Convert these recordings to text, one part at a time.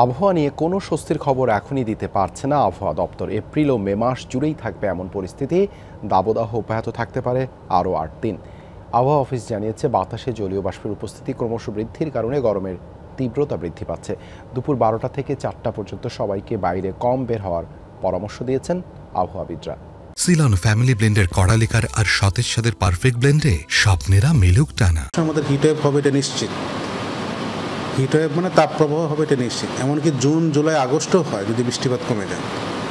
আবহাওয়া নিয়ে কোনো স্বস্তির খবর এখনই দিতে পারছে না আবহাওয়া দপ্তর। এপ্রিল ও মে মাস জুড়েই থাকবে এমন পরিস্থিতি। দাবদাহ অব্যাহত থাকতে পারে আরও ৮ দিন। আবহাওয়া অফিস জানিয়েছে, বাতাসে জলীয় বাষ্পের উপস্থিতি ক্রমশ বৃদ্ধির কারণে গরমের তীব্রতা বৃদ্ধি পাচ্ছে। দুপুর 12টা থেকে 4টা পর্যন্ত সবাইকে বাইরে কম বের হওয়ার পরামর্শ দিয়েছেন আবহাওয়াবিদরা। সিলন ফ্যামিলি ব্লেন্ডের কড়ালিকার আর সতেজ স্বাদের পারফেক্ট ব্লেন্ডে স্বপ্নেরা মিলুক টানা। আমাদের হিটওয়েভ হবে এটা নিশ্চিত। হিটওয়েভ মানে তাপপ্রবাহ হবে এটা নিশ্চিত। এমনকি জুন জুলাই আগস্টও হয় যদি বৃষ্টিপাত কমে যায়।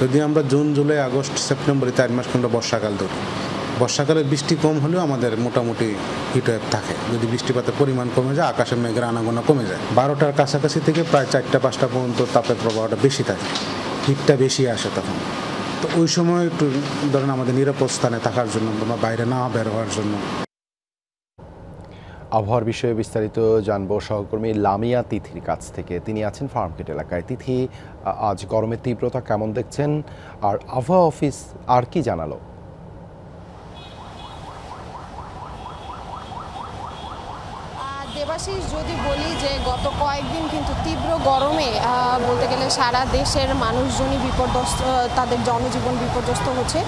যদি আমরা জুন জুলাই আগস্ট সেপ্টেম্বরে 4 মাস আমরা বর্ষাকাল ধরি, বর্ষাকালে বৃষ্টি কম হলেও আমাদের মোটামুটি হিটওয়েভ থাকে। যদি বৃষ্টিপাতের পরিমাণ কমে যায়, আকাশের মেঘের আনাগোনা কমে যায়, 12টার কাছাকাছি থেকে প্রায় 4টা 5টা পর্যন্ত তাপের প্রবাহটা বেশি থাকে, হিটটা বেশি আসে তখন। তো ওই সময় একটু ধরেন আমাদের নিরাপদ স্থানে থাকার জন্য বা বাইরে না বের হওয়ার জন্য। আবহাওয়ার বিষয়ে বিস্তারিত জানবো সহকর্মী লামিয়া তিথির কাছ থেকে। তিনি আছেন ফার্মগেট এলাকায়। তিথি, আজ গরমের তীব্রতা কেমন দেখছেন, আর আবহাওয়া অফিস আর কি জানালো? দেবাশিস, যদি বলি যে গত কয়েকদিন কিন্তু তীব্র গরমে বলতে গেলে সারা দেশের মানুষজনই বিপর্যস্ত, তাদের জনজীবন বিপর্যস্ত হচ্ছে।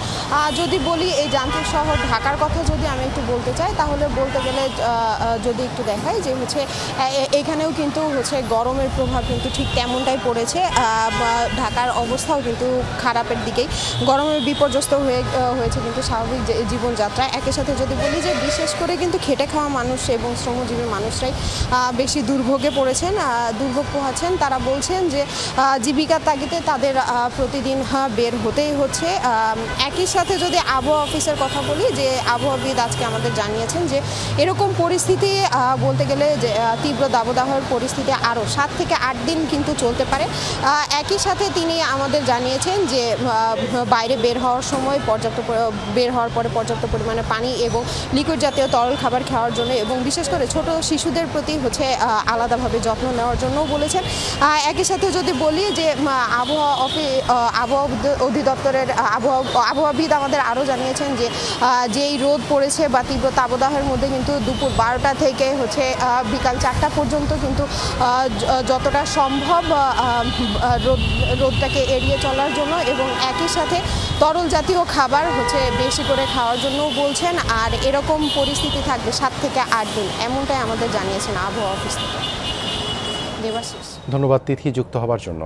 যদি বলি এই যান্ত্রিক শহর ঢাকার কথা যদি আমি একটু বলতে চাই, তাহলে বলতে গেলে যদি একটু দেখাই যে এখানেও কিন্তু গরমের প্রভাব কিন্তু ঠিক তেমনটাই পড়েছে। ঢাকার অবস্থাও কিন্তু খারাপের দিকেই, গরমের বিপর্যস্ত হয়েছে কিন্তু স্বাভাবিক জীবনযাত্রা। একই সাথে যদি বলি যে বিশেষ করে কিন্তু খেটে খাওয়া মানুষ এবং শ্রমজীবী মানুষরাই বেশি দুর্ভোগে পড়েছেন, দুর্ভোগ পোহাচ্ছেন। তারা বলছেন যে জীবিকার তাগিদে তাদের প্রতিদিন বের হতেই হচ্ছে। একই সাথে যদি আবহাওয়া অফিসের কথা বলি, যে আবহাওয়াবিদ আজকে আমাদের জানিয়েছেন যে এরকম পরিস্থিতি বলতে গেলে যে তীব্র দাবদাহের পরিস্থিতি আরও 7 থেকে 8 দিন কিন্তু চলতে পারে। একই সাথে তিনি আমাদের জানিয়েছেন যে বাইরে বের হওয়ার সময় বের হওয়ার পরে পর্যাপ্ত পরিমাণে পানি এবং লিকুইড জাতীয় তরল খাবার খাওয়ার জন্য, এবং বিশেষ করে ছোট শিশুদের প্রতি আলাদাভাবে যত্ন নেওয়ার জন্য বলেছেন। একই সাথে যদি বলি যে আবহাওয়া অধিদপ্তরের আবহাওয়াবিদ আমাদের আরও জানিয়েছেন যে যেই রোদ পড়েছে বা তীব্র তাপদাহের মধ্যে কিন্তু দুপুর 12টা থেকে বিকাল 4টা পর্যন্ত কিন্তু যতটা সম্ভব রোদটাকে এড়িয়ে চলার জন্য, এবং একই সাথে তরল জাতীয় খাবার বেশি করে খাওয়ার জন্য বলছেন। আর এরকম পরিস্থিতি থাকবে 7 থেকে 8 দিন, এমনটাই আমাদের জানিয়েছেন আবহাওয়া অফিস থেকে। দেবাশিস, ধন্যবাদ তিথি যুক্ত হবার জন্য।